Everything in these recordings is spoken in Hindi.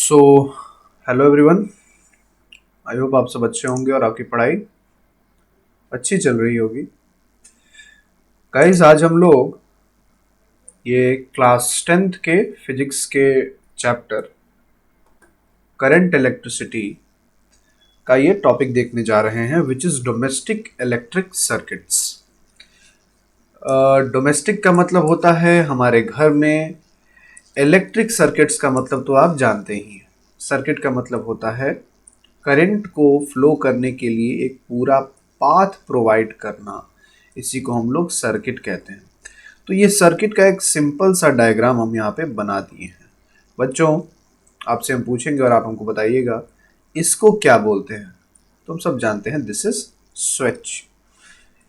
So hello everyone. I hope आप सब अच्छे होंगे और आपकी पढ़ाई अच्छी चल रही होगी। गाइस, आज हम लोग ये क्लास 10th के फिजिक्स के चैप्टर करंट इलेक्ट्रिसिटी का ये टॉपिक देखने जा रहे हैं, which is domestic electric circuits. Domestic का मतलब होता है हमारे घर में, इलेक्ट्रिक सर्किट्स का मतलब तो आप जानते ही हैं। सर्किट का मतलब होता है करंट को फ्लो करने के लिए एक पूरा पाथ प्रोवाइड करना। इसी को हम लोग सर्किट कहते हैं। तो ये सर्किट का एक सिंपल सा डायग्राम हम यहाँ पे बना दिए हैं। बच्चों, आपसे हम पूछेंगे और आप हमको बताइएगा इसको क्या बोलते हैं। तुम सब जानते हैं दिस इज स्विच।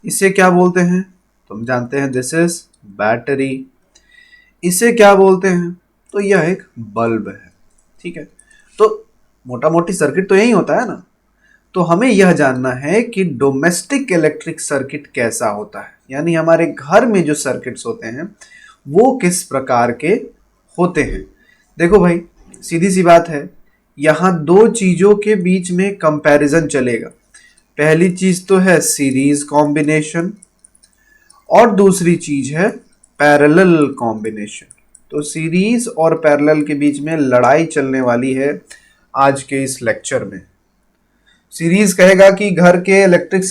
इसे क्या बोलते हैं? तुम जानते हैं दिस इज बैटरी। इसे क्या बोलते हैं? तो यह एक बल्ब है। ठीक है। तो मोटा मोटी सर्किट तो यही होता है ना। तो हमें यह जानना है कि डोमेस्टिक इलेक्ट्रिक सर्किट कैसा होता है, यानी हमारे घर में जो सर्किट्स होते हैं वो किस प्रकार के होते हैं। देखो भाई, सीधी सी बात है, यहाँ दो चीजों के बीच में कंपैरिजन चलेगा। पहली चीज तो है सीरीज कॉम्बिनेशन और दूसरी चीज है पैरेलल कॉम्बिनेशन। तो सीरीज और पैरेलल के बीच में लड़ाई चलने वाली है आज के इस लेक्चर में। सीरीज कहेगा कि घर का इलेक्ट्रिक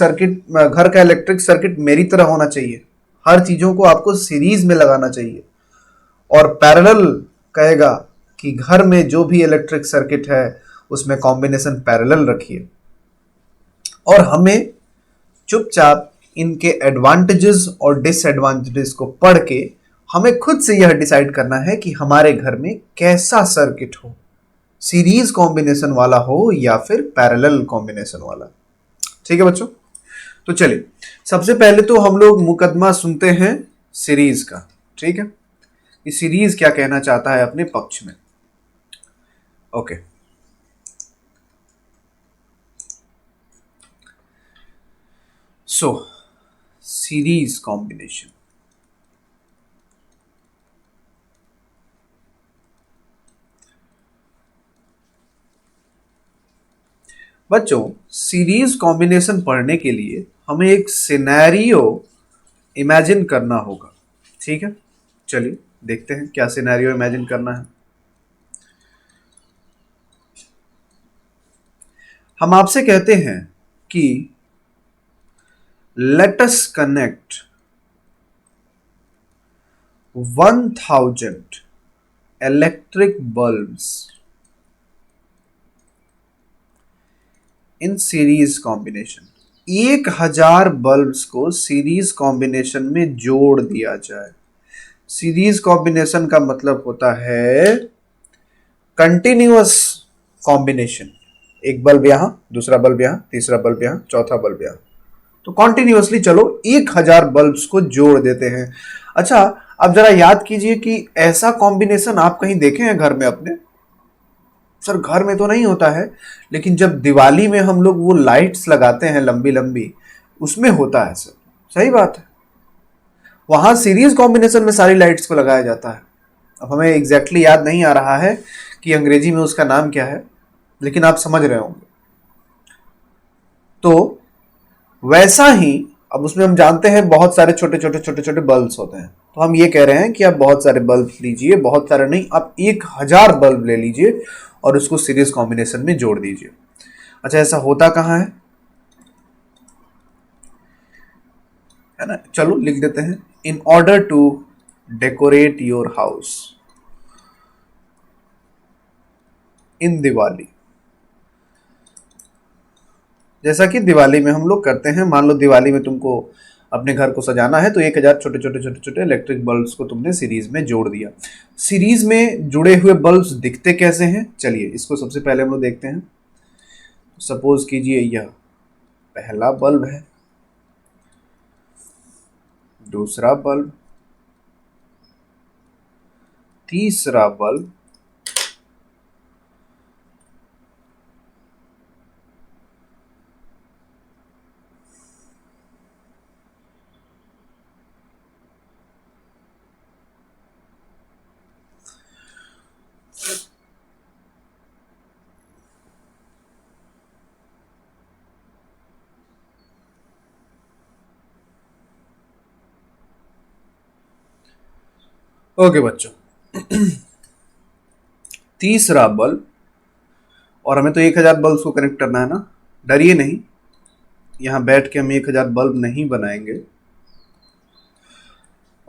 सर्किट मेरी तरह होना चाहिए, हर चीजों को आपको सीरीज में लगाना चाहिए। और पैरेलल कहेगा कि घर में जो भी इलेक्ट्रिक सर्किट है उसमें कॉम्बिनेशन पैरेलल रखिए। और हमें चुपचाप इनके एडवांटेजेस और डिसएडवांटेजेस को पढ़ के हमें खुद से यह डिसाइड करना है कि हमारे घर में कैसा सर्किट हो, सीरीज कॉम्बिनेशन वाला हो या फिर पैरेलल कॉम्बिनेशन वाला। ठीक है बच्चों, तो चलिए सबसे पहले तो हम लोग मुकदमा सुनते हैं सीरीज का। ठीक है, कि सीरीज क्या कहना चाहता है अपने पक्ष में। ओके, सो सीरीज कॉम्बिनेशन। बच्चों, सीरीज कॉम्बिनेशन पढ़ने के लिए हमें एक सिनेरियो इमेजिन करना होगा। ठीक है, चलिए देखते हैं क्या सिनेरियो इमेजिन करना है। हम आपसे कहते हैं कि let us connect 1000 electric bulbs इन सीरीज कॉम्बिनेशन। 1000 बल्ब्स को सीरीज कॉम्बिनेशन में जोड़ दिया जाए। सीरीज कॉम्बिनेशन का मतलब होता है कंटिन्यूअस कॉम्बिनेशन। एक बल्ब यहां, दूसरा बल्ब यहां, तीसरा बल्ब यहां, चौथा बल्ब यहां। तो कॉन्टिन्यूअसली चलो 1000 बल्ब्स को जोड़ देते हैं। अच्छा, अब जरा याद कीजिए कि ऐसा कॉम्बिनेशन आप कहीं देखे हैं घर में अपने? सर घर में तो नहीं होता है, लेकिन जब दिवाली में हम लोग वो लाइट्स लगाते हैं लंबी लंबी, उसमें होता है सर। सही बात है, वहां सीरीज कॉम्बिनेशन में सारी लाइट्स को लगाया जाता है। अब हमें एग्जैक्टली याद नहीं आ रहा है कि अंग्रेजी में उसका नाम क्या है, लेकिन आप समझ रहे होंगे। तो वैसा ही अब उसमें हम जानते हैं बहुत सारे छोटे छोटे छोटे छोटे बल्ब्स होते हैं। तो हम ये कह रहे हैं कि आप बहुत सारे बल्ब लीजिए, बहुत सारे नहीं, आप 1000 बल्ब ले लीजिए और उसको सीरीज कॉम्बिनेशन में जोड़ दीजिए। अच्छा, ऐसा होता कहाँ है ना? चलो लिख देते हैं, in order to decorate your house in Diwali. जैसा कि दिवाली में हम लोग करते हैं, मान लो दिवाली में तुमको अपने घर को सजाना है, तो 1000 छोटे छोटे छोटे छोटे इलेक्ट्रिक बल्ब्स को तुमने सीरीज में जोड़ दिया। सीरीज में जुड़े हुए बल्ब्स दिखते कैसे हैं, चलिए इसको सबसे पहले हम लोग देखते हैं। सपोज कीजिए यह पहला बल्ब है, दूसरा बल्ब, तीसरा बल्ब, ओके बच्चों, तीसरा बल्ब, और हमें तो 1000 बल्ब को कनेक्ट करना है ना, डरिए नहीं, यहां बैठ के हम 1000 बल्ब नहीं बनाएंगे।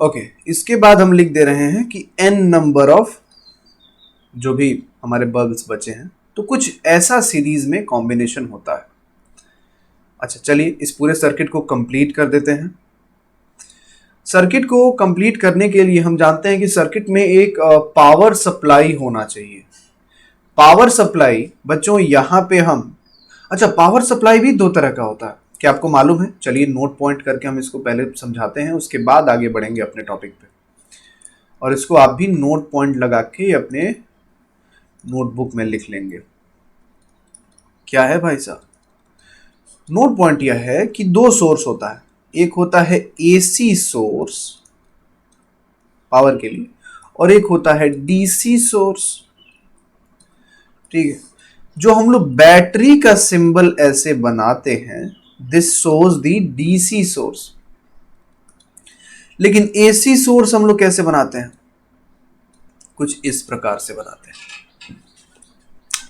ओके, इसके बाद हम लिख दे रहे हैं कि n नंबर ऑफ जो भी हमारे बल्ब्स बचे हैं, तो कुछ ऐसा सीरीज में कॉम्बिनेशन होता है। अच्छा चलिए इस पूरे सर्किट को कंप्लीट कर देते हैं। सर्किट को कंप्लीट करने के लिए हम जानते हैं कि सर्किट में एक पावर सप्लाई होना चाहिए। पावर सप्लाई बच्चों यहां पे हम, अच्छा पावर सप्लाई भी दो तरह का होता है, क्या आपको मालूम है? चलिए नोट पॉइंट करके हम इसको पहले समझाते हैं, उसके बाद आगे बढ़ेंगे अपने टॉपिक पे। और इसको आप भी नोट पॉइंट लगा के अपने नोटबुक में लिख लेंगे। क्या है भाई साहब? नोट पॉइंट यह है कि दो सोर्स होता है, एक होता है एसी सोर्स पावर के लिए, और एक होता है डीसी सोर्स। ठीक है, जो हम लोग बैटरी का सिंबल ऐसे बनाते हैं, this shows the DC source. लेकिन एसी सोर्स हम लोग कैसे बनाते हैं? कुछ इस प्रकार से बनाते हैं।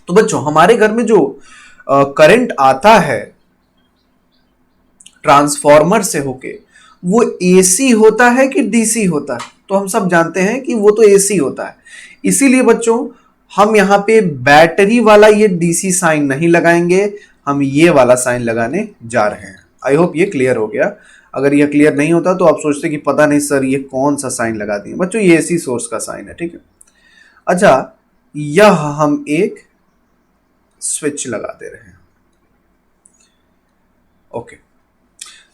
तो बच्चों हमारे घर में जो करंट आता है ट्रांसफॉर्मर से होके, वो एसी होता है कि डीसी होता है? तो हम सब जानते हैं कि वो तो एसी होता है। इसीलिए बच्चों हम यहां पे बैटरी वाला ये डीसी साइन नहीं लगाएंगे, हम ये वाला साइन लगाने जा रहे हैं। आई होप ये क्लियर हो गया। अगर ये क्लियर नहीं होता तो आप सोचते कि पता नहीं सर ये कौन सा साइन लगा दिए। बच्चों ये एसी सोर्स का साइन है, ठीक है। अच्छा, यह हम एक स्विच लगा दे रहे हैं। ओके,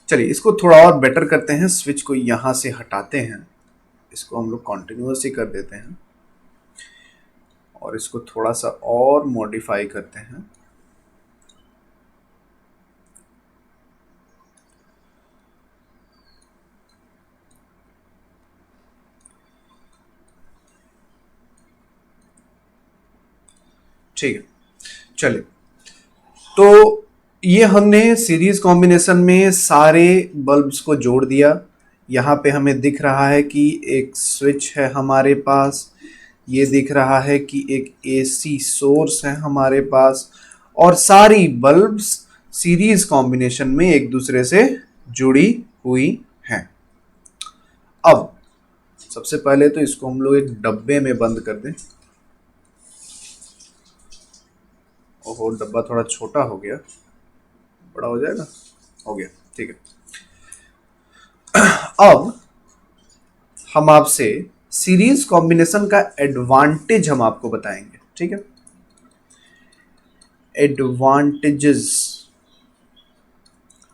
चलिए इसको थोड़ा और बेटर करते हैं। स्विच को यहां से हटाते हैं, इसको हम लोग कॉन्टिन्यूअस ही कर देते हैं, और इसको थोड़ा सा और मॉडिफाई करते हैं। ठीक है, चलिए तो ये हमने सीरीज कॉम्बिनेशन में सारे बल्ब्स को जोड़ दिया। यहाँ पे हमें दिख रहा है कि एक स्विच है हमारे पास, ये दिख रहा है कि एक एसी सोर्स है हमारे पास, और सारी बल्ब्स सीरीज कॉम्बिनेशन में एक दूसरे से जुड़ी हुई हैं। अब सबसे पहले तो इसको हम लोग एक डब्बे में बंद कर दें। ओहो, डब्बा थोड़ा छोटा हो गया, बड़ा हो जाएगा, हो गया, ठीक है। अब हम आपसे सीरीज कॉम्बिनेशन का एडवांटेज हम आपको बताएंगे, ठीक है। Advantages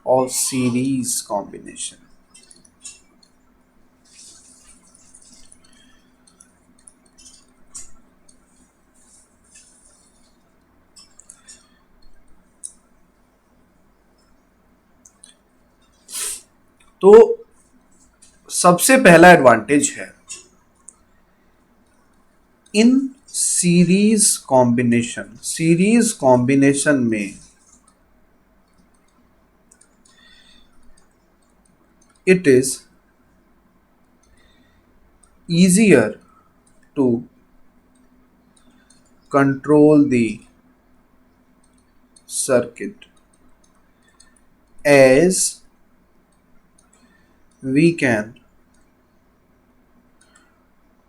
of series combination. तो सबसे पहला एडवांटेज है, इन सीरीज कॉम्बिनेशन में it is easier to control the circuit, as we can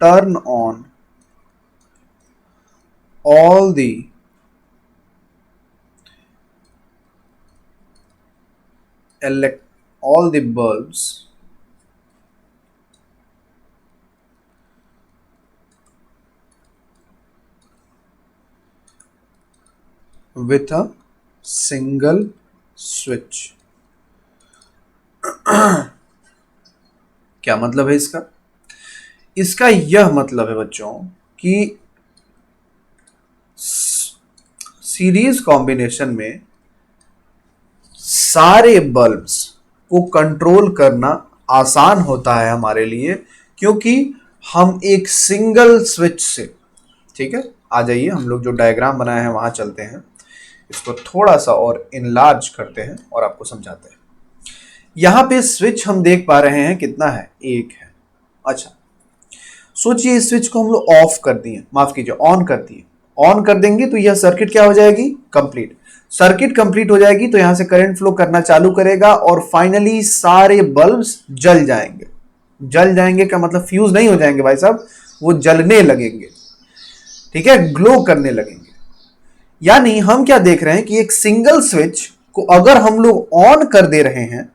turn on all the bulbs with a single switch। क्या मतलब है इसका? इसका यह मतलब है बच्चों कि सीरीज कॉम्बिनेशन में सारे बल्ब्स को कंट्रोल करना आसान होता है हमारे लिए, क्योंकि हम एक सिंगल स्विच से, ठीक है, आ जाइए हम लोग जो डायग्राम बनाए हैं वहां चलते हैं, इसको थोड़ा सा और इनलार्ज करते हैं और आपको समझाते हैं। यहां पे स्विच हम देख पा रहे हैं कितना है, एक है। अच्छा, सोचिए इस स्विच को हम लोग ऑफ कर दिए, माफ कीजिए ऑन कर दिए, ऑन कर देंगे तो यह सर्किट क्या हो जाएगी, कंप्लीट। सर्किट कंप्लीट हो जाएगी तो यहां से करंट फ्लो करना चालू करेगा और फाइनली सारे बल्ब्स जल जाएंगे। जल जाएंगे का मतलब फ्यूज नहीं हो जाएंगे भाई साहब, वो जलने लगेंगे, ठीक है, ग्लो करने लगेंगे। यानी हम क्या देख रहे हैं कि एक सिंगल स्विच को अगर हम लोग ऑन कर दे रहे हैं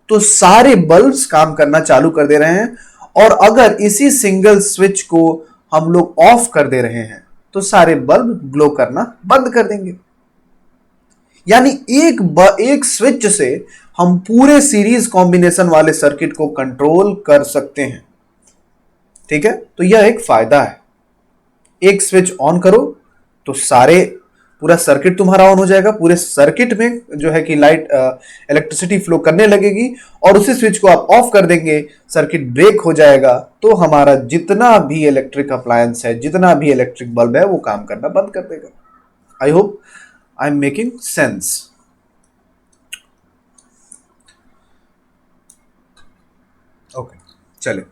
तो सारे बल्ब्स काम करना चालू कर दे रहे हैं, और अगर इसी सिंगल स्विच को हम लोग ऑफ कर दे रहे हैं तो सारे बल्ब ग्लो करना बंद कर देंगे। यानी एक स्विच से हम पूरे सीरीज कॉम्बिनेशन वाले सर्किट को कंट्रोल कर सकते हैं, ठीक है। तो यह एक फायदा है, एक स्विच ऑन करो तो सारे पूरा सर्किट तुम्हारा ऑन हो जाएगा, पूरे सर्किट में जो है कि लाइट इलेक्ट्रिसिटी फ्लो करने लगेगी, और उसी स्विच को आप ऑफ कर देंगे, सर्किट ब्रेक हो जाएगा, तो हमारा जितना भी इलेक्ट्रिक अप्लायंस है, जितना भी इलेक्ट्रिक बल्ब है, वो काम करना बंद कर देगा। I hope I am making sense. Okay, चले।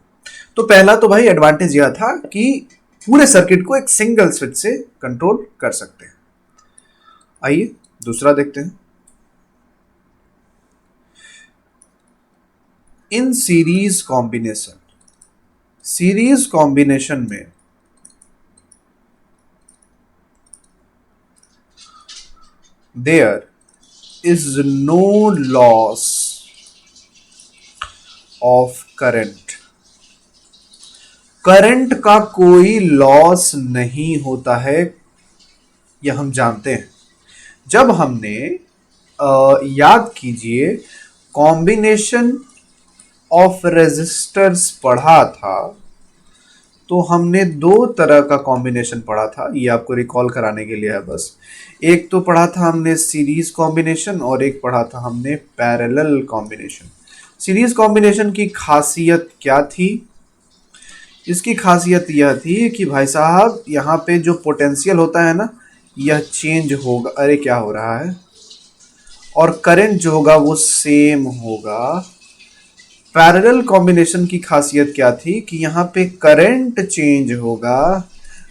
तो पहला तो भाई एडवांटेज यह था कि पूरे सर्किट को एक सिंगल स्विच से कंट्रोल कर सकते हैं। आइए दूसरा देखते हैं। इन सीरीज कॉम्बिनेशन में there is no loss of current. Current का कोई लॉस नहीं होता है, यह हम जानते हैं। जब हमने याद कीजिए कॉम्बिनेशन ऑफ रेजिस्टर्स पढ़ा था, तो हमने दो तरह का कॉम्बिनेशन पढ़ा था, ये आपको रिकॉल कराने के लिए है बस। एक तो पढ़ा था हमने सीरीज कॉम्बिनेशन और एक पढ़ा था हमने पैरेलल कॉम्बिनेशन। सीरीज कॉम्बिनेशन की खासियत क्या थी? इसकी खासियत यह थी कि भाई साहब यहाँ पे जो पोटेंशियल होता है ना, यह चेंज होगा, अरे क्या हो रहा है, और करंट जो होगा वो सेम होगा। पैरेलल कॉम्बिनेशन की खासियत क्या थी कि यहाँ पे करंट चेंज होगा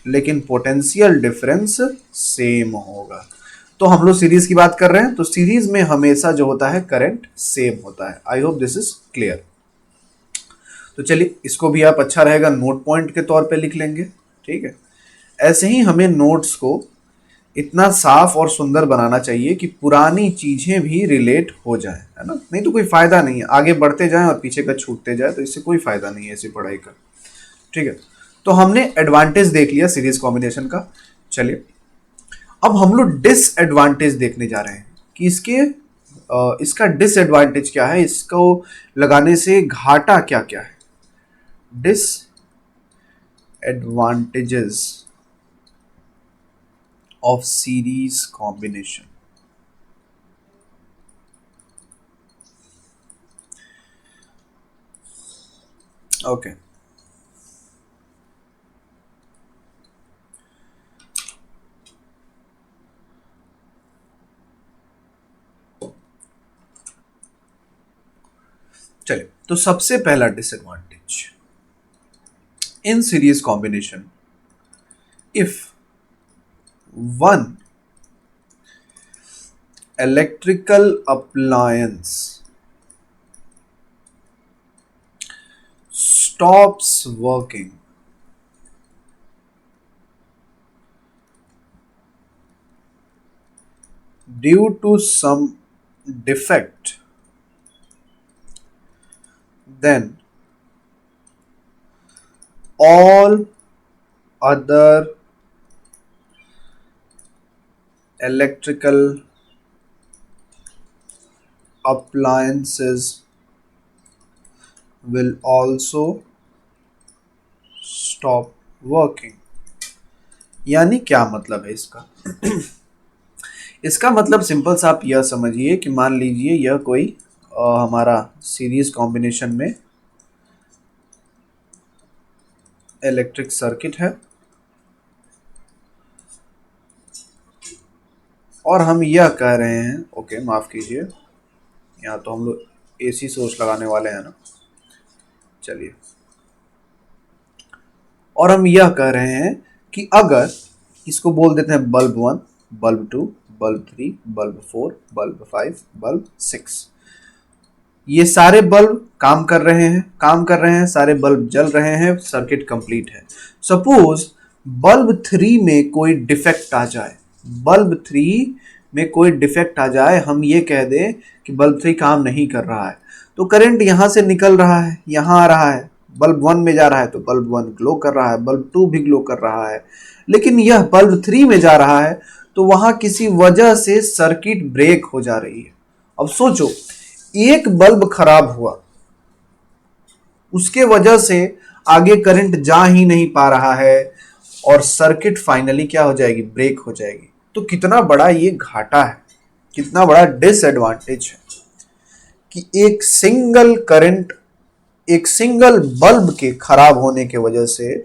लेकिन पोटेंशियल डिफरेंस सेम होगा। तो हम लोग सीरीज की बात कर रहे हैं, तो सीरीज में हमेशा जो होता है करंट सेम होता है। I hope this is clear. तो चलिए इसको भी आप अच्छा रहेगा नोट पॉइंट के तौर पे लिख लेंगे, ठीक है। ऐसे ही हमें नोट्स को इतना साफ और सुंदर बनाना चाहिए कि पुरानी चीजें भी रिलेट हो जाए, है ना, नहीं तो कोई फायदा नहीं है, आगे बढ़ते जाएं और पीछे का छूटते जाए तो इससे कोई फायदा नहीं है ऐसी पढ़ाई का, ठीक है। तो हमने एडवांटेज देख लिया सीरीज कॉम्बिनेशन का। चलिए अब हम लोग डिसएडवांटेज देखने जा रहे हैं कि इसका डिसएडवांटेज क्या है, इसको लगाने से घाटा क्या क्या है। Disadvantages of series combination. Okay. चलिए तो सबसे पहला disadvantage in series combination, if one electrical appliance stops working due to some defect, then all other electrical appliances will also stop working। यानी क्या मतलब है इसका? इसका मतलब सिंपल सा आप यह समझिए कि मान लीजिए यह कोई हमारा सीरीज कॉम्बिनेशन में इलेक्ट्रिक सर्किट है, और हम यह कह रहे हैं, ओके माफ कीजिए, यहाँ तो हम लोग एसी सोर्स लगाने वाले हैं ना। चलिए और हम यह कह रहे हैं कि अगर इसको बोल देते हैं bulb 1, bulb 2, bulb 3, bulb 4, bulb 5, bulb 6, ये सारे बल्ब काम कर रहे हैं, सारे बल्ब जल रहे हैं, सर्किट कंप्लीट है। सपोज बल्ब 3 में कोई डिफेक्ट आ जाए, बल्ब 3 में कोई डिफेक्ट आ जाए, हम ये कह दें कि बल्ब 3 काम नहीं कर रहा है, तो करंट यहां से निकल रहा है, यहां आ रहा है, बल्ब 1 में जा रहा है तो बल्ब 1 ग्लो कर रहा है, बल्ब 2 भी ग्लो कर रहा है, लेकिन यह बल्ब 3 में जा रहा है तो वहां किसी वजह से सर्किट ब्रेक हो जा रही है। अब सोचो, एक बल्ब खराब हुआ, उसके वजह से आगे करंट जा ही नहीं पा रहा है और सर्किट फाइनली क्या हो जाएगी, ब्रेक हो जाएगी। तो कितना बड़ा ये घाटा है, कितना बड़ा डिसएडवांटेज है कि एक सिंगल करंट, एक सिंगल बल्ब के खराब होने के वजह से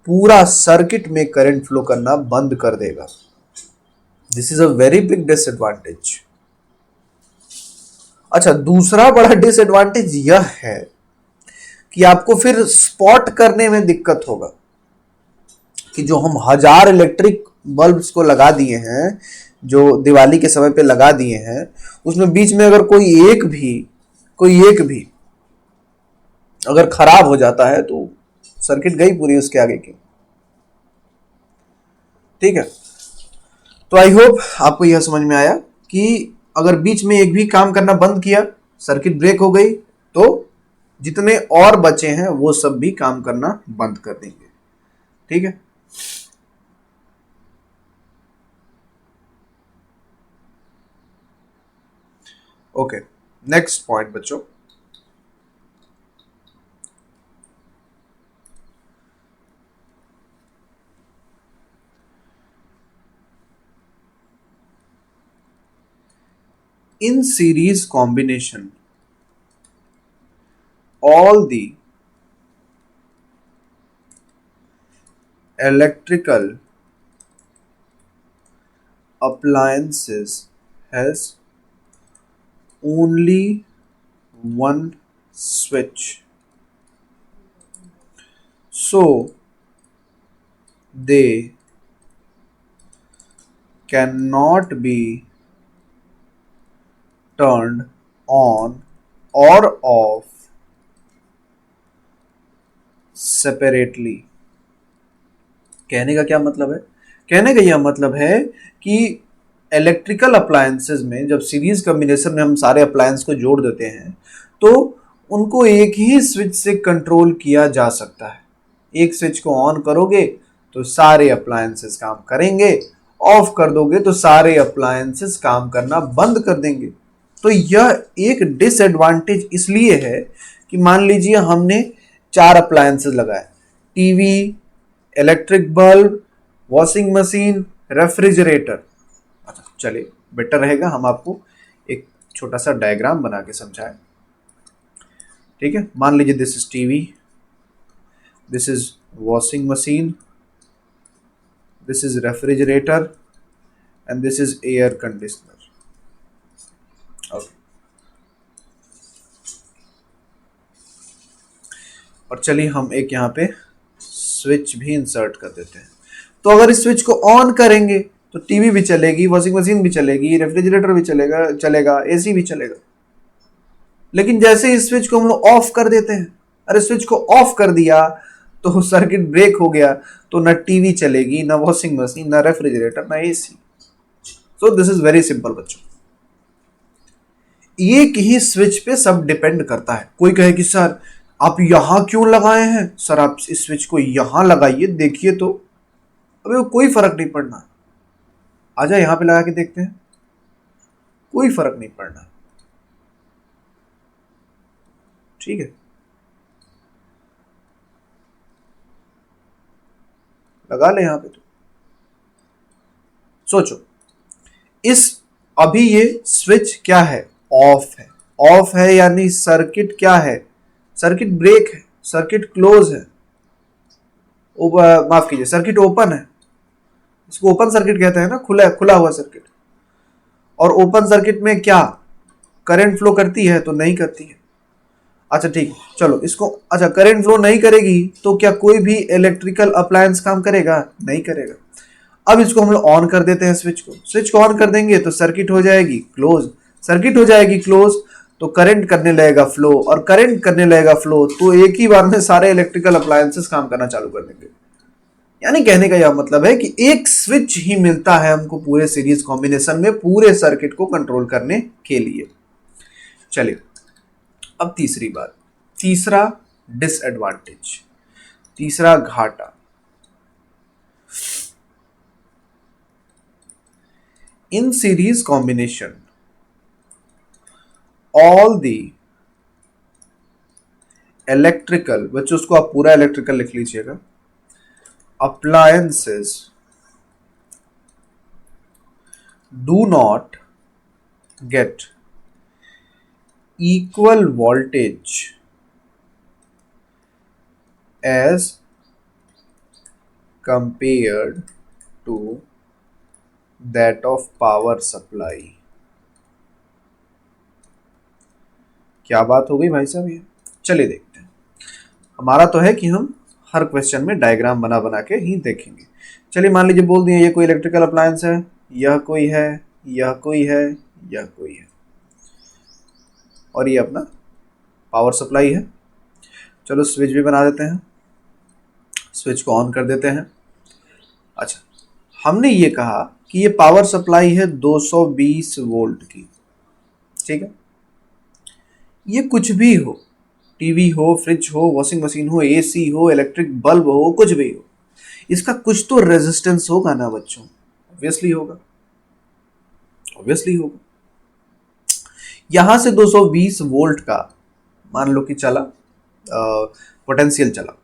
पूरा सर्किट में करंट फ्लो करना बंद कर देगा। This is a very big disadvantage. अच्छा, दूसरा बड़ा डिसएडवांटेज यह है कि आपको फिर स्पॉट करने में दिक्कत होगा कि जो हम 1000 इलेक्ट्रिक बल्ब्स को लगा दिए हैं, जो दिवाली के समय पे लगा दिए हैं, उसमें बीच में अगर कोई एक भी अगर खराब हो जाता है तो सर्किट गई पूरी उसके आगे की। ठीक है, तो आई होप आपको यह समझ में आया कि अगर बीच में एक भी काम करना बंद किया, सर्किट ब्रेक हो गई, तो जितने और बचे हैं वो सब भी काम करना बंद कर देंगे। ठीक है, ओके, नेक्स्ट पॉइंट बच्चों, in series combination all the electrical appliances has only one switch, so they cannot be turned on or off separately। कहने का क्या मतलब है? कहने का यह मतलब है कि इलेक्ट्रिकल अप्लायंसेस में जब सीरीज कॉम्बिनेशन में हम सारे अप्लायंस को जोड़ देते हैं तो उनको एक ही स्विच से कंट्रोल किया जा सकता है। एक स्विच को ऑन करोगे तो सारे अप्लायंसेस काम करेंगे, ऑफ कर दोगे तो सारे अप्लायंसेस काम करना बंद कर देंगे। तो यह एक डिसएडवांटेज इसलिए है कि मान लीजिए हमने 4 अप्लायंसेस लगाए, TV, electric bulb, washing machine, refrigerator. अच्छा, चलिए बेटर रहेगा हम आपको एक छोटा सा डायग्राम बना के समझाएं। ठीक है, मान लीजिए this is TV, this is washing machine, this is refrigerator and this is air conditioner. Okay, और चलिए हम एक यहाँ पे स्विच भी इंसर्ट कर देते हैं। तो अगर इस स्विच को ऑन करेंगे तो टीवी भी चलेगी, वॉशिंग मशीन भी चलेगी, रेफ्रिजरेटर भी चलेगा, एसी भी चलेगा। लेकिन जैसे इस स्विच को हम लोग ऑफ कर देते हैं, अरे स्विच को ऑफ कर दिया तो सर्किट ब्रेक हो गया, तो ना टीवी चलेगी, ना वॉशिंग मशीन, ना रेफ्रिजरेटर, ना AC. So this is very simple बच्चों, एक ही स्विच पे सब डिपेंड करता है। कोई कहे कि सर आप यहां क्यों लगाए हैं, सर आप इस स्विच को यहां लगाइए, देखिए तो। अबे कोई फर्क नहीं पड़ना, आजा यहां पे लगा के देखते हैं, कोई फर्क नहीं पड़ना। ठीक है, लगा ले यहां पे। तो सोचो, इस अभी ये स्विच क्या है, ऑफ है। ऑफ है यानी सर्किट क्या है, सर्किट ब्रेक है, सर्किट क्लोज है, माफ कीजिए सर्किट ओपन है। इसको ओपन सर्किट कहते हैं ना, खुला हुआ सर्किट। और ओपन सर्किट में क्या करंट फ्लो करती है, तो नहीं करती है। अच्छा ठीक, चलो इसको, अच्छा करंट फ्लो नहीं करेगी तो क्या कोई भी इलेक्ट्रिकल अप्लायंस काम करेगा? नहीं करेगा। अब इसको हम लोग ऑन कर देते हैं, स्विच को ऑन कर देंगे तो सर्किट हो जाएगी क्लोज। सर्किट हो जाएगी क्लोज तो करंट करने लगेगा फ्लो, और करंट करने लगेगा फ्लो तो एक ही बार में सारे इलेक्ट्रिकल अप्लायंसेस काम करना चालू कर देंगे। यानी कहने का यह मतलब है कि एक स्विच ही मिलता है हमको पूरे सीरीज कॉम्बिनेशन में पूरे सर्किट को कंट्रोल करने के लिए। चलिए अब तीसरी बात, तीसरा डिसएडवांटेज, तीसरा घाटा। इन series combination all the electrical, बच्चों उसको आप पूरा इलेक्ट्रिकल लिख लीजिएगा, appliances do not gate equal voltage as compared to that of power supply। क्या बात हो गई भाई साहब ये? चलिए देखते हैं। हमारा तो है कि हम हर क्वेश्चन में डायग्राम बना बना के ही देखेंगे। चलिए मान लीजिए बोल दिए ये कोई इलेक्ट्रिकल अप्लायंस है, यह कोई है, यह कोई है, यह कोई है, और ये अपना पावर सप्लाई है। चलो स्विच भी बना देते हैं, स्विच को ऑन कर देते हैं। अच्छा, हमने ये कहा कि ये पावर सप्लाई है 220 वोल्ट की, ठीक है। ये कुछ भी हो, टीवी हो, फ्रिज हो, वॉशिंग मशीन हो, एसी हो, इलेक्ट्रिक बल्ब हो, कुछ भी हो, इसका कुछ तो रेजिस्टेंस होगा ना बच्चों? ऑब्वियसली होगा, ऑब्वियसली होगा। यहां से 220 वोल्ट का मान लो कि चला पोटेंशियल चला,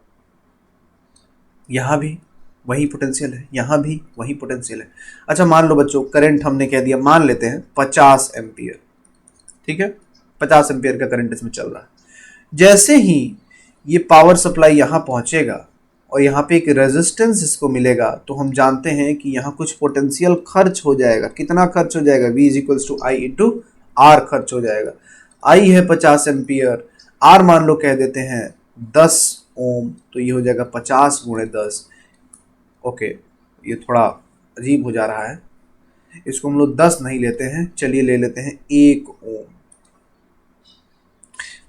यहां भी वही पोटेंशियल है, यहां भी वही पोटेंशियल है। अच्छा मान लो बच्चों करंट हमने कह दिया, मान लेते हैं 50 एम्पियर, ठीक है, 50 एम्पियर का करंट इसमें चल रहा है। जैसे ही ये पावर सप्लाई यहां पहुंचेगा और यहाँ पे एक रेजिस्टेंस इसको मिलेगा तो हम जानते हैं कि यहाँ कुछ पोटेंशियल खर्च हो जाएगा। कितना खर्च हो जाएगा? V is equals to I into R खर्च हो जाएगा। आई है 50 एम्पियर, आर मान लो कह देते हैं 10 ओम, तो ये हो जाएगा 50 गुणे 10। ओके, ये थोड़ा अजीब हो जा रहा है, इसको हम लोग 10 नहीं लेते हैं, चलिए ले लेते हैं 1 ओम।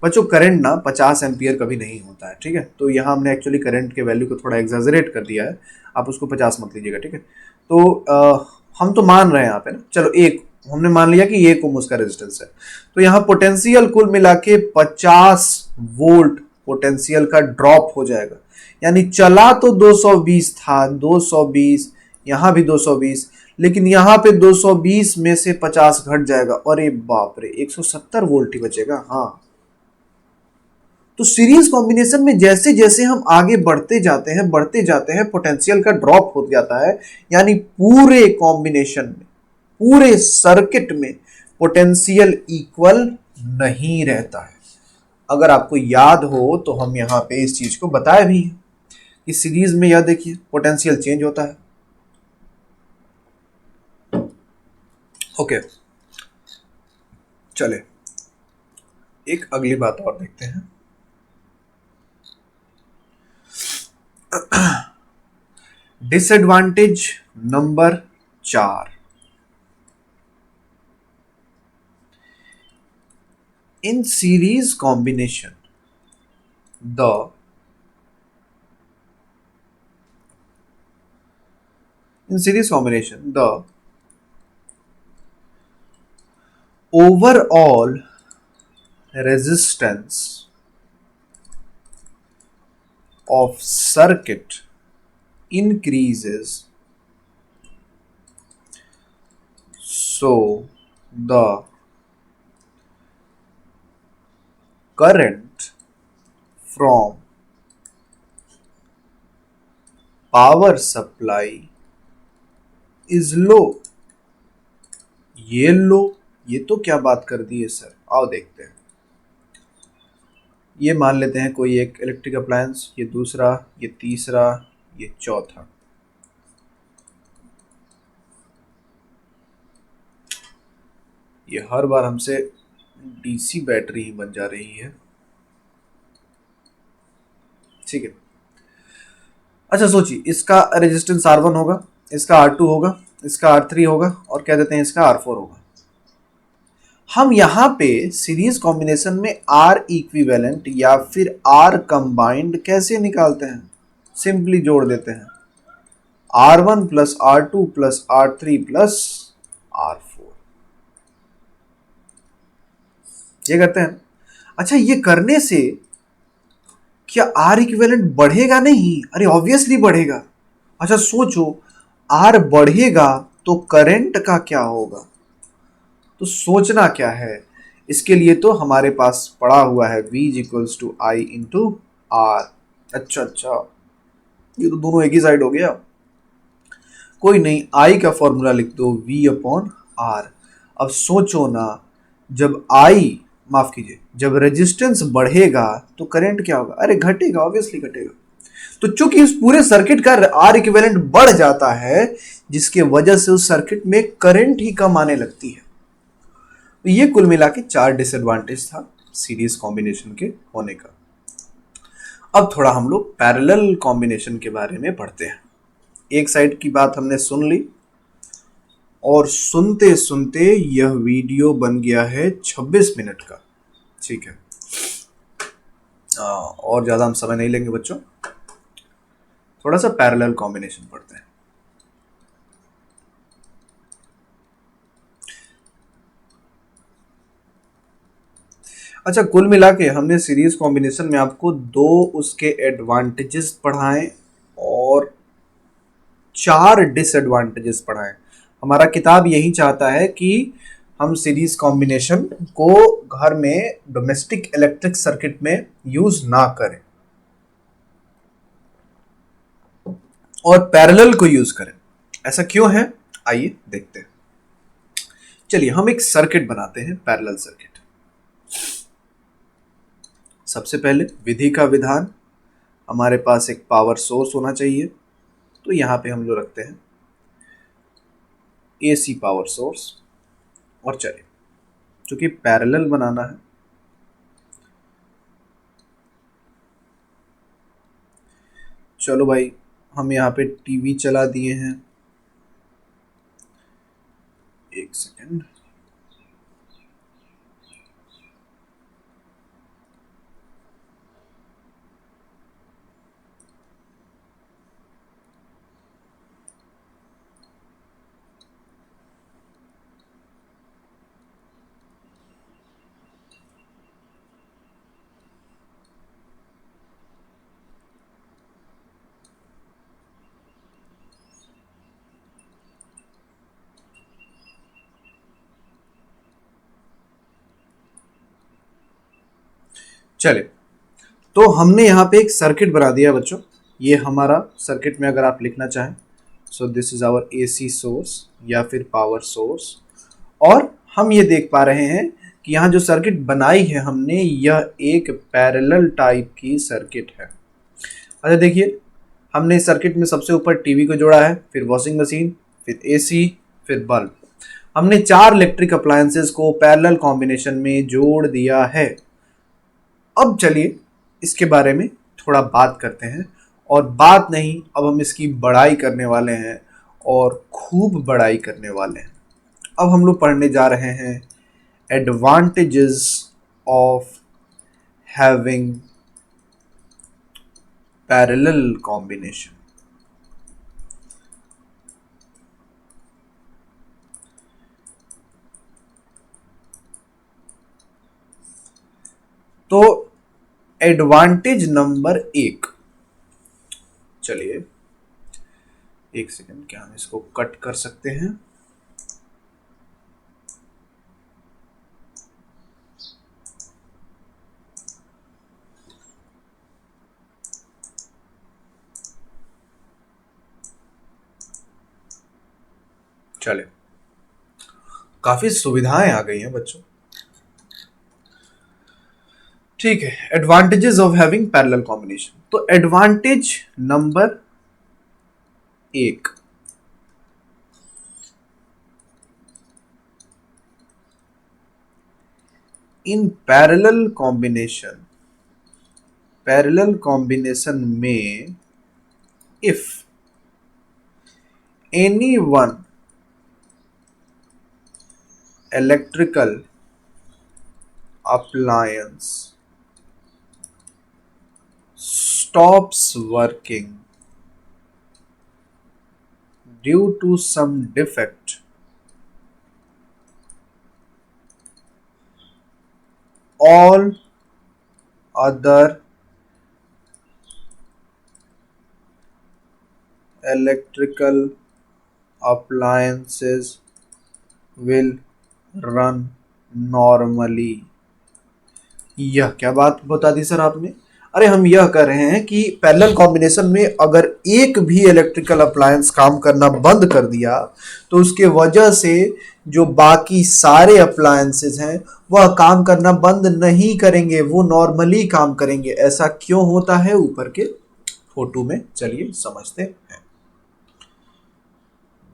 बच्चों करंट ना 50 एम्पियर कभी नहीं होता है, ठीक है, तो यहाँ हमने एक्चुअली करंट के वैल्यू को थोड़ा एग्जैजरेट कर दिया है, आप उसको 50 मत लीजिएगा, ठीक है। तो हम तो मान रहे हैं यहाँ पे ना, चलो एक हमने मान लिया कि 1 ओम उसका रेजिस्टेंस है, तो यहाँ पोटेंशियल कुल मिला के 50 वोल्ट पोटेंशियल का ड्रॉप हो जाएगा। यानी चला तो 220 था, 220, यहाँ भी 220, लेकिन यहाँ पे 220 में से 50 घट जाएगा, अरे बाप रे 170 वोल्ट ही बचेगा। हाँ, तो सीरीज कॉम्बिनेशन में जैसे जैसे हम आगे बढ़ते जाते हैं पोटेंशियल का ड्रॉप हो जाता है, यानी पूरे कॉम्बिनेशन में, पूरे सर्किट में पोटेंशियल इक्वल नहीं रहता है। अगर आपको याद हो तो हम यहाँ पे इस चीज को बताए भी हैं कि सीरीज में यह देखिए पोटेंशियल चेंज होता है। ओके, चले एक अगली बात और देखते हैं। Disadvantage number 4, in series combination the overall resistance of circuit increases, so the current from power supply is low। ये लो, ये तो क्या बात कर दी है सर, आओ देखते हैं। ये मान लेते हैं कोई एक इलेक्ट्रिक अप्लायंस, ये दूसरा, ये तीसरा, ये चौथा। ये हर बार हमसे डीसी बैटरी ही बन जा रही है। ठीक है। अच्छा सोचिए, इसका रेजिस्टेंस R1 होगा, इसका R2 होगा, इसका R3 होगा और क्या देते हैं इसका R4 होगा। हम यहाँ पे सीरीज कॉम्बिनेशन में R इक्विवेलेंट या फिर R कंबाइंड कैसे निकालते हैं? सिंपली जोड़ देते हैं R1 plus R2 plus R3 plus R4, ये करते हैं। अच्छा, ये करने से क्या R इक्विवेलेंट बढ़ेगा? नहीं, अरे ऑब्वियसली बढ़ेगा। अच्छा सोचो, R बढ़ेगा तो करंट का क्या होगा? तो सोचना क्या है, इसके लिए तो हमारे पास पड़ा हुआ है V equals to I into R. अच्छा, ये तो दोनों एक ही साइड हो गया। कोई नहीं, I का फॉर्मूला लिख दो V अपॉन आर। अब सोचो ना, जब माफ कीजिए, जब रेजिस्टेंस बढ़ेगा तो करंट क्या होगा? अरे घटेगा, ऑब्वियसली घटेगा। तो चूंकि इस पूरे सर्किट का R इक्विवेलेंट बढ़ जाता है, जिसके वजह से उस सर्किट में करंट ही कम आने लगती है। तो ये कुल मिला के 4 डिसएडवांटेज था सीरीज कॉम्बिनेशन के होने का। अब थोड़ा हम लोग पैरेलल कॉम्बिनेशन के बारे में पढ़ते हैं। एक साइड की बात हमने सुन ली और सुनते सुनते यह वीडियो बन गया है 26 मिनट का। ठीक है, और ज़्यादा हम समय नहीं लेंगे बच्चों, थोड़ा सा पैरेलल कॉम्बिनेशन पढ़ते हैं। अच्छा, कुल मिला के हमने सीरीज कॉम्बिनेशन में आपको 2 उसके एडवांटेजेस पढ़ाए और 4 डिसएडवांटेजेस पढ़ाए। हमारा किताब यही चाहता है कि हम सीरीज कॉम्बिनेशन को घर में डोमेस्टिक इलेक्ट्रिक सर्किट में यूज ना करें और पैरेलल को यूज करें। ऐसा क्यों है, आइए देखते हैं। चलिए हम एक सर्किट बनाते हैं, पैरेलल सर्किट। सबसे पहले विधि का विधान, हमारे पास एक पावर सोर्स होना चाहिए। तो यहां पे हम लोग रखते हैं AC पावर सोर्स। और चलिए, चूंकि पैरेलल बनाना है, चलो भाई हम यहाँ पे टीवी चला दिए हैं। एक सेकेंड, चले तो हमने यहाँ पे एक सर्किट बना दिया बच्चों। ये हमारा सर्किट में अगर आप लिखना चाहें, so this is our AC source या फिर पावर सोर्स। और हम ये देख पा रहे हैं कि यहाँ जो सर्किट बनाई है हमने, यह एक पैरेलल टाइप की सर्किट है। अच्छा देखिए, हमने इस सर्किट में सबसे ऊपर टीवी को जोड़ा है, फिर वॉशिंग मशीन, फिर AC, फिर बल्ब। हमने 4 इलेक्ट्रिक अप्लायंसेस को पैरेलल कॉम्बिनेशन में जोड़ दिया है। अब चलिए इसके बारे में थोड़ा बात करते हैं, और बात नहीं, अब हम इसकी बड़ाई करने वाले हैं और खूब बड़ाई करने वाले हैं। अब हम लोग पढ़ने जा रहे हैं advantages of having parallel combination. तो एडवांटेज नंबर 1, चलिए एक सेकंड, क्या हम इसको कट कर सकते हैं? चले, काफी सुविधाएं आ गई हैं बच्चों। ठीक है, advantages of having parallel combination. तो advantage number 1, in parallel combination parallel combination में if any one electrical appliance stops working due to some defect, all other electrical appliances will run normally। यह क्या बात बता दी सर आपने? अरे हम यह कर रहे हैं कि पैरेलल कॉम्बिनेशन में अगर एक भी इलेक्ट्रिकल अप्लायंस काम करना बंद कर दिया तो उसके वजह से जो बाकी सारे अप्लायंसेस हैं वह काम करना बंद नहीं करेंगे, वो नॉर्मली काम करेंगे। ऐसा क्यों होता है ऊपर के फोटो में चलिए समझते हैं।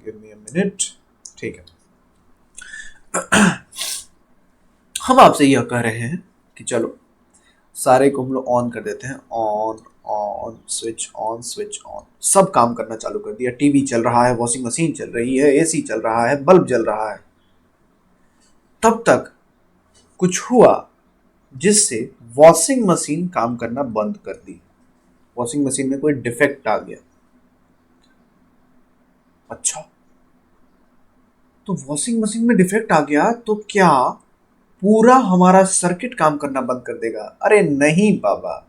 Give me a minute. ठीक है, हम आपसे यह कह रहे हैं कि चलो सारे को हम लोग ऑन कर देते हैं। On on switch on switch on, सब काम करना चालू कर दिया। टीवी चल रहा है, वॉशिंग मशीन चल रही है, एसी चल रहा है, बल्ब जल रहा है। तब तक कुछ हुआ जिससे वॉशिंग मशीन काम करना बंद कर दी। वॉशिंग मशीन में कोई डिफेक्ट आ गया। अच्छा, तो वॉशिंग मशीन में डिफेक्ट आ गया तो क्या पूरा हमारा सर्किट काम करना बंद कर देगा? अरे नहीं बाबा,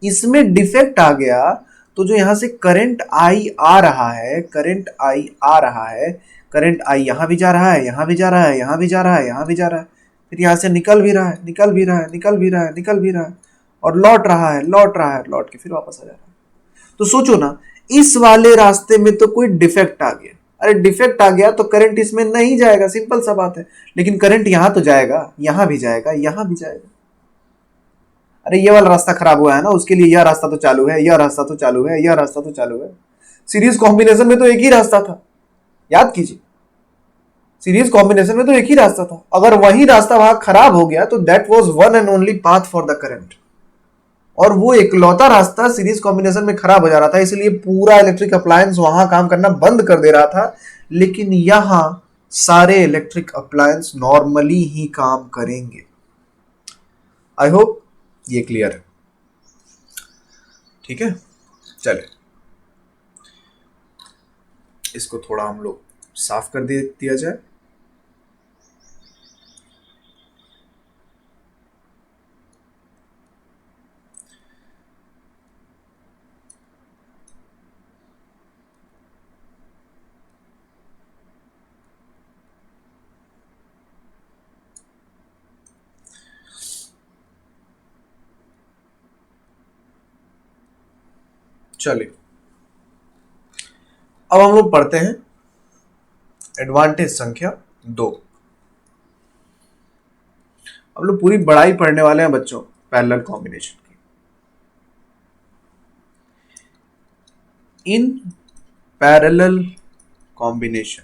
इसमें डिफेक्ट आ गया तो जो यहां से करंट आई आ रहा है, करंट आई आ रहा है, करंट आई यहां भी जा रहा है, यहां भी जा रहा है, यहां भी जा रहा है, यहां भी जा रहा है, फिर यहां से निकल भी रहा है, निकल भी रहा है, निकल भी रहा है, निकल भी रहा है, और लौट रहा है, लौट रहा है, लौट के फिर वापस आ जा रहा है। तो सोचो ना, इस वाले रास्ते में तो कोई डिफेक्ट आ गया। अरे डिफेक्ट आ गया तो करंट इसमें नहीं जाएगा, सिंपल सा बात है। लेकिन करंट यहां तो जाएगा, यहां भी जाएगा, यहां भी जाएगा। अरे ये वाला रास्ता खराब हुआ है ना, उसके लिए यह रास्ता तो चालू है, यह रास्ता तो चालू है, यह रास्ता तो चालू है। सीरीज कॉम्बिनेशन में तो एक ही रास्ता था, याद कीजिए। सीरीज कॉम्बिनेशन में तो एक ही रास्ता था। अगर वही रास्ता वहां खराब हो गया तो that was one and only path for the current, और वो इकलौता रास्ता सीरीज कॉम्बिनेशन में खराब हो जा रहा था, इसलिए पूरा इलेक्ट्रिक अप्लायंस वहां काम करना बंद कर दे रहा था। लेकिन यहां सारे इलेक्ट्रिक अप्लायंस नॉर्मली ही काम करेंगे। आई होप ये क्लियर है। ठीक है, चले इसको थोड़ा हम लोग साफ कर दिया जाए। चलिए अब हम लोग पढ़ते हैं एडवांटेज संख्या 2। हम लोग पूरी बड़ाई पढ़ने वाले हैं बच्चों पैरेलल कॉम्बिनेशन की। In parallel combination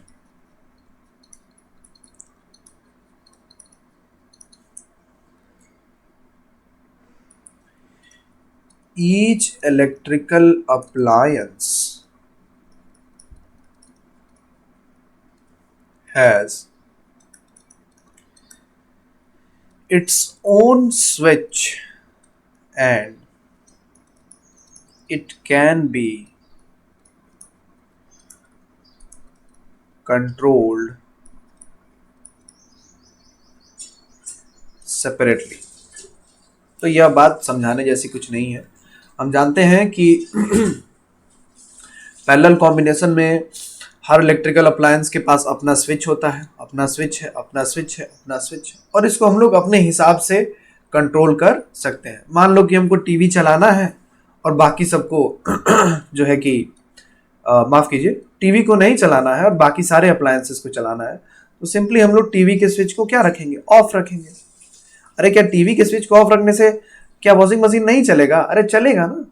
each electrical appliance has its own switch and it can be controlled separately। तो यह बात समझाने जैसी कुछ नहीं है। हम जानते हैं कि पैरेलल कॉम्बिनेशन में हर इलेक्ट्रिकल अप्लायंस के पास अपना स्विच होता है, अपना स्विच है, अपना स्विच है, अपना स्विच है, और इसको हम लोग अपने हिसाब से कंट्रोल कर सकते हैं। मान लो कि हमको टीवी चलाना है और बाकी सबको जो है कि माफ कीजिए, टीवी को नहीं चलाना है और बाकी सारे अप्लायंसेस को चलाना है, तो सिंपली हम लोग टीवी के स्विच को क्या रखेंगे? ऑफ रखेंगे। अरे क्या टीवी के स्विच को ऑफ रखने से क्या वॉशिंग मशीन नहीं चलेगा? अरे चलेगा ना,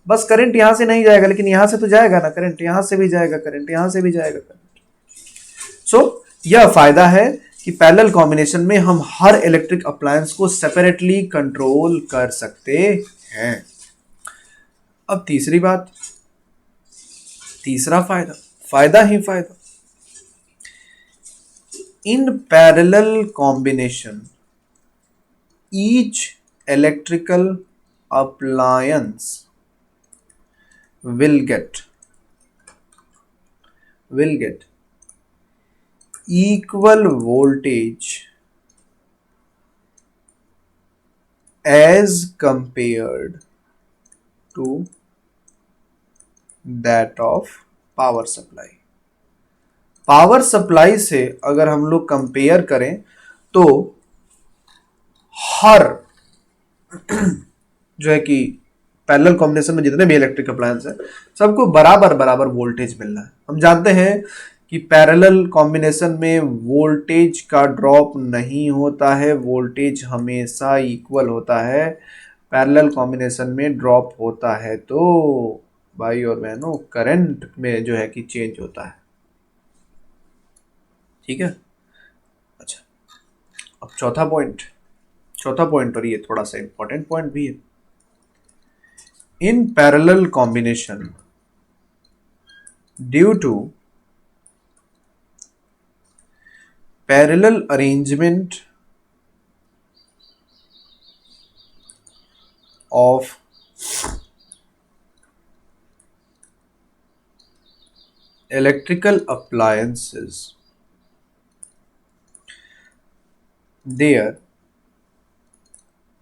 बस करंट यहां से नहीं जाएगा, लेकिन यहां से तो जाएगा ना करंट, यहां से भी जाएगा करंट, यहां से भी जाएगा करंट। सो यह फायदा है कि पैरेलल कॉम्बिनेशन में हम हर इलेक्ट्रिक अप्लायंस को सेपरेटली कंट्रोल कर सकते हैं। अब तीसरी बात, तीसरा फायदा, फायदा ही फायदा। In parallel combination each electrical appliance will get equal voltage as compared to that of power supply. Power supply से अगर हम लोग कंपेयर करें तो हर जो है कि पैरेलल कॉम्बिनेशन में जितने भी इलेक्ट्रिक अप्लायंस है सबको बराबर बराबर वोल्टेज मिल रहा है। हम जानते हैं कि पैरेलल कॉम्बिनेशन में वोल्टेज का ड्रॉप नहीं होता है, वोल्टेज हमेशा इक्वल होता है। पैरेलल कॉम्बिनेशन में ड्रॉप होता है तो भाई और बहनों करंट में जो है कि चेंज होता है। ठीक है, अच्छा अब चौथा पॉइंट और ये थोड़ा सा इंपॉर्टेंट पॉइंट भी है। In parallel combination, due to parallel arrangement of electrical appliances, their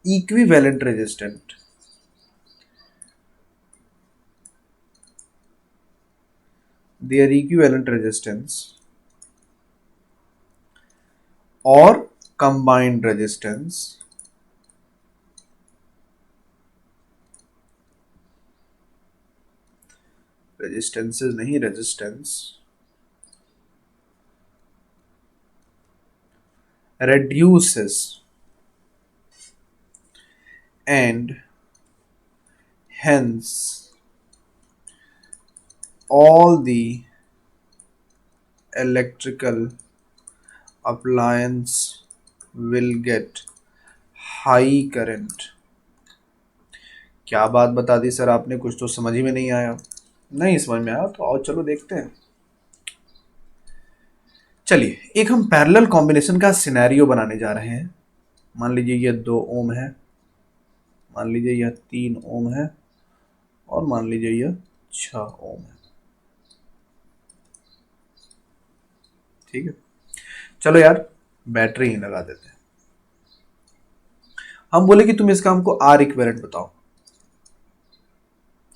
equivalent resistance or combined resistance reduces and hence all the electrical appliance will get high current। क्या बात बता दी सर आपने, कुछ तो समझ ही में नहीं आया। नहीं समझ में आया तो और चलो देखते हैं। चलिए एक हम पैरेलल कॉम्बिनेशन का सिनेरियो बनाने जा रहे हैं। मान लीजिए यह 2 ओम है, मान लीजिए यह 3 ओम है और मान लीजिए यह 6 ओम है। ठीक है, चलो यार बैटरी ही लगा देते हैं। हम बोले कि तुम इसका हमको आर इक्विवेलेंट बताओ।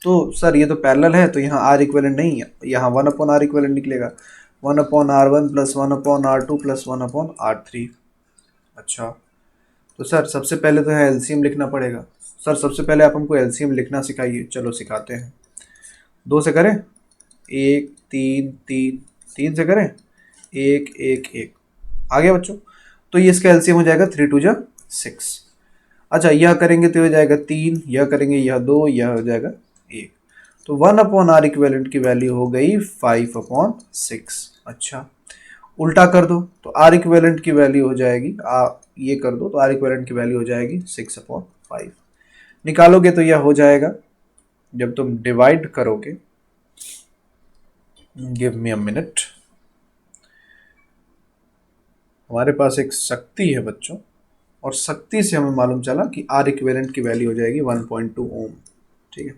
तो सर ये तो पैरेलल है तो यहाँ आर इक्विवेलेंट नहीं है, यहाँ 1/r इक्विवेलेंट निकलेगा, 1/r1 + 1/r2 + 1/r3। अच्छा तो सर सबसे पहले तो है एलसीएम लिखना पड़ेगा। सर सबसे पहले आप हमको एलसीएम लिखना सिखाइए। चलो सिखाते हैं। 2 से करें 1 3 3, 3 से करें 1 1 1, आ गया बच्चों। तो ये इसका एलसीएम हो जाएगा 3 2 6। अच्छा यह करेंगे तो हो जाएगा 3, यह करेंगे यह 2, यह हो जाएगा 1। तो 1/r इक्विवेलेंट की वैल्यू हो गई 5/6। अच्छा उल्टा कर दो तो आर इक्विवेलेंट की वैल्यू हो जाएगी, ये कर दो तो आर इक्विवेलेंट की वैल्यू हो जाएगी 6/5। निकालोगे तो यह हो जाएगा, जब तुम डिवाइड करोगे, गिव मी अ मिनट, हमारे पास एक शक्ति है बच्चों और शक्ति से हमें मालूम चला कि आर इक्विवेलेंट की वैल्यू हो जाएगी 1.2 ओम। ठीक है,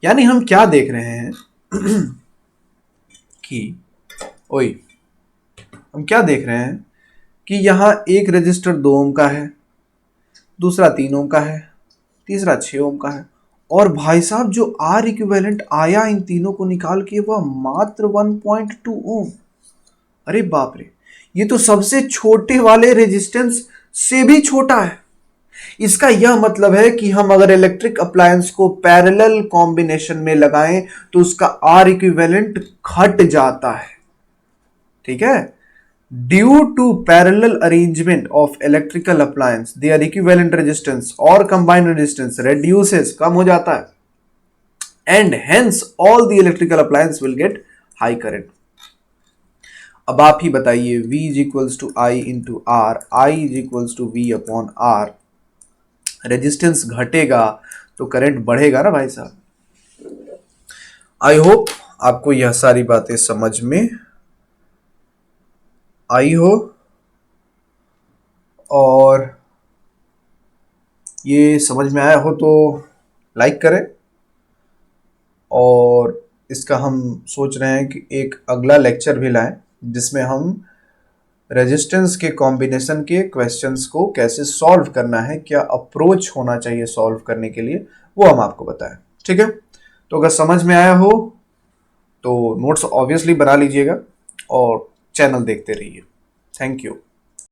यानी हम क्या देख रहे हैं कि हम क्या देख रहे हैं कि यहाँ एक रजिस्टर 2 ओम का है, दूसरा 3 ओम का है, तीसरा 6 ओम का है, और भाई साहब जो आर इक्विवेलेंट आया इन तीनों को निकाल के वह मात्र 1.2 ओम। अरे बाप रे, ये तो सबसे छोटे वाले रेजिस्टेंस से भी छोटा है। इसका यह मतलब है कि हम अगर इलेक्ट्रिक अप्लायंस को पैरेलल कॉम्बिनेशन में लगाएं तो उसका आर इक्विवेलेंट घट जाता है। ठीक है, due to parallel arrangement of electrical appliance their equivalent resistance और कंबाइंड रेजिस्टेंस रेड्यूसेस, कम हो जाता है, and hence all the electrical appliance will get high current. अब आप ही बताइए, V is equals to I into R, I is equals to V upon R. Resistance घटेगा तो करंट बढ़ेगा ना भाई साहब। आई होप आपको यह सारी बातें समझ में आई हो, और ये समझ में आया हो तो लाइक करें। और इसका हम सोच रहे हैं कि एक अगला लेक्चर भी लाएं जिसमें हम रेजिस्टेंस के कॉम्बिनेशन के क्वेश्चंस को कैसे सॉल्व करना है, क्या अप्रोच होना चाहिए सॉल्व करने के लिए, वो हम आपको बताएं। ठीक है, तो अगर समझ में आया हो तो नोट्स ऑब्वियसली बना लीजिएगा और चैनल देखते रहिए। Thank you.